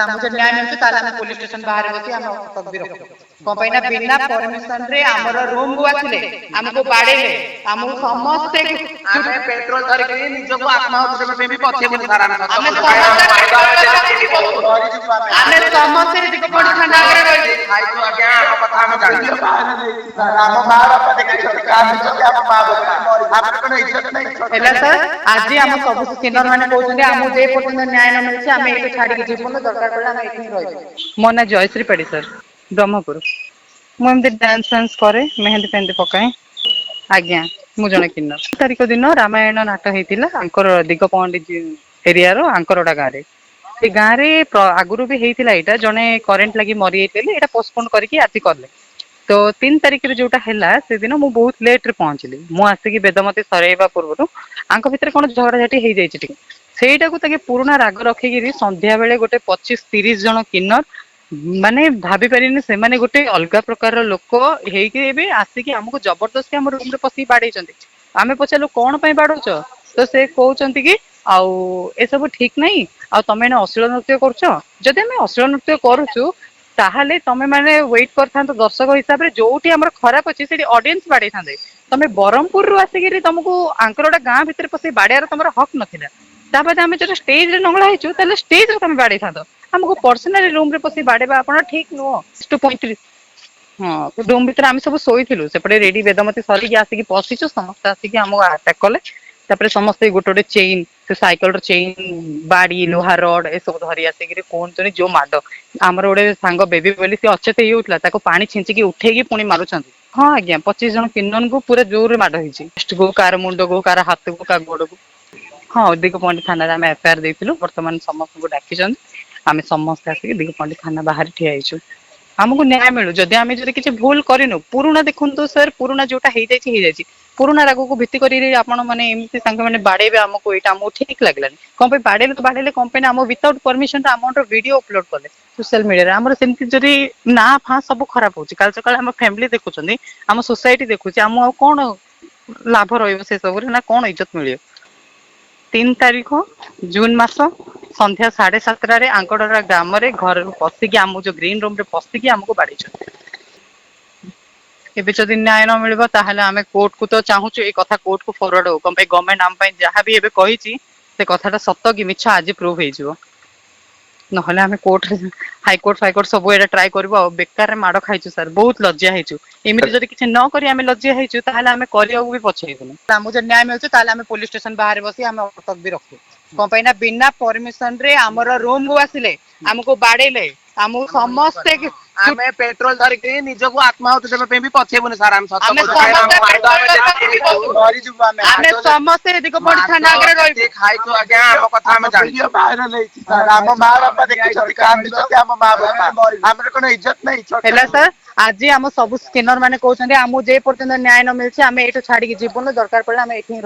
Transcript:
मुझे न्याय मिलते ताले हमें पुलिस स्टेशन बाहर बसी हम तक भी रखो को पैना बिना परमिशन रे हमर रूम को आथिले हमको बाडेले हमको समस्त आमे पेट्रोल धर के निज को आत्महत्या पे भी पछे बोले सारा हमें समस्त दिक पड़ी थाना आगे रही खाइ तो आज्ञा हम कथा हम जानि हम मां बाप देखै छ काम छ हम मां बाप हमर कोनो इज्जत नै एला सर आज हम सब स्किनर माने कहउछन हम जे पर्यंत न्याय न मिलछि हम एके छाडी के जीवन दरकार पड़े हम एके रही मो ना जयश्री पड़ी सर ब्रह्मपुर मु एमती डांस डांस करे मेहंदी पेंदी पकाए आज्ञा मु जने किन्नर तारिख दिन रामायण नाटक हेतिला अंकर दिग पंडित एरिया रो अंकरडा गाँ रे से गाँ रे आगुरु भी हेतिला एटा जने करेंट लगी मरि हेतिले एटा पोस्टपोन करके आजि करले तो 3 तारिख रे जोटा हैला से दिन मु बहुत लेट रे पहुंचली मु आसी की बेदमती सरेबा पूर्व आंक भितर कोन झगड़ा झाटी हे जाई छि सेटा को तके पुराना राग रखी कि संध्या बेले गोटे 25-30 जन किन्नर माने भाभी पारिनी से माने गोटे अलगा प्रकार लोक हेकि भी आसिकी हमको जबरदस्ती हम रूम रे पसी बाडै चंती आमे पचालो कोन पई बाडौछ तो से कहउचंती कि आउ ए सब ठीक नहीं आ तमे ने अश्लील नृत्य करछ जदि हमें अश्लील नृत्य करूछु ताहाले तमे माने वेट करथांत दर्शक हिसाब रे जोटी हमर खराब अछि सेठी ऑडियंस बाडै थांदे तमे बरमपुर रु आसिकी तुमको आंकरडा गाँ भीतर पसी बाडैर तमर हक नथिला ताबाद आमे जो स्टेज रे नंगला हेचु ताले स्टेज रे तमे बाडै थांदो हमको पर्सनली रूम रे पसी बाडेबा आपण ठीक नुह 2.3 हां रूम भीतर आमे सब सोइथिलु सेपटे रेडी बेदमती सरी आसिकी पसिछु समस्त आसिकी हमको अटैक कले तापरे समस्त गोटे गोटे चेन से साइकिल रो चेन बाड़ी लोहा रड ए सब धरी आसिकी कोन तनी जो माड हमर ओडे सांग बेबी बोली से अचेत हेउतला ताको पानी छिंची की उठेगी पुनी मारुचंती हां आज्ञा 25 जन किन्नन को पूरा जोर माड होइछि गो कार मुंड गो कार हाथ को का गोड़ को हां दिग पंडित थाना रे आमे एफआईआर देइथिलु वर्तमान समस्त को डाकी छन आमे समस्त आसिकी दिग पंडित थाना बाहर ठिया आइछु हमको न्याय मिलु जदि आमे जदि किछि भूल करिनु पुरुना देखुंतु सर पुरुना जोटा हे जाइछि पुरुना राग को भित्ति करी आपण माने एमती संग माने बाडेबे हमको एटा हमको ठीक लागलानी कोन पे बाडेले तो बाडेले कोन पे हम without permission amount video upload करले सोशल मीडिया रे हमर सेमती जदि ना फा सब खराब होछि काल सकाळ हम फैमिली देखुछनी हम सोसाइटी देखुछि हम कोन लाभ रहइबो से सब रे ना कोन इज्जत मिलियो 3 तारिख जून मास संध्या 7:30 रे आंकड़रा ग्राम रे घर पसी कि हम जो ग्रीन रूम रे पसी कि हमको बाड़ी छ एबे जदि न्याय न मिलबो ताहले हमें कोर्ट को तो चाहूछु ए कथा कोर्ट को फॉरवर्ड हो कम पे गवर्नमेंट हम पे जहां भी एबे कहिछि से कथाटा सत्य कि मिछ आज प्रूव हे जिवो नहले हमें कोर्ट हाई कोर्ट फाई कोर्ट सब एटा ट्राई करबो बेकार रे माडो खाइछु सर बहुत लज्जा हेछु एमिति जदि किछ न करी हमें लज्जा हेछु ताहले हमें करियो भी पछेइबो ना मुझे न्याय मिलछ ताहले हमें पुलिस स्टेशन बाहर बसी हम तक भी रखो को पैना बिना परमिशन रे हमर रूम को आसिले हमको बाडेले हमको समस्त आमे पेट्रोल धर के निज को आत्महत्या पे भी पछे बोले सारा हम सत्य हमें समस्त दिक पड़ी थाना आगे रही खाइ तो आज्ञा हम कथा हम जानि हम मां बाप देखै छ काम छ हम मां बाप हमर कोनो इज्जत नै एला सर आज हम सब स्किनर माने कहउछन हम जे पर्यंत न्याय न मिलछि हम एटो छाडी के जीवन दरकार पड़े हम एठी रही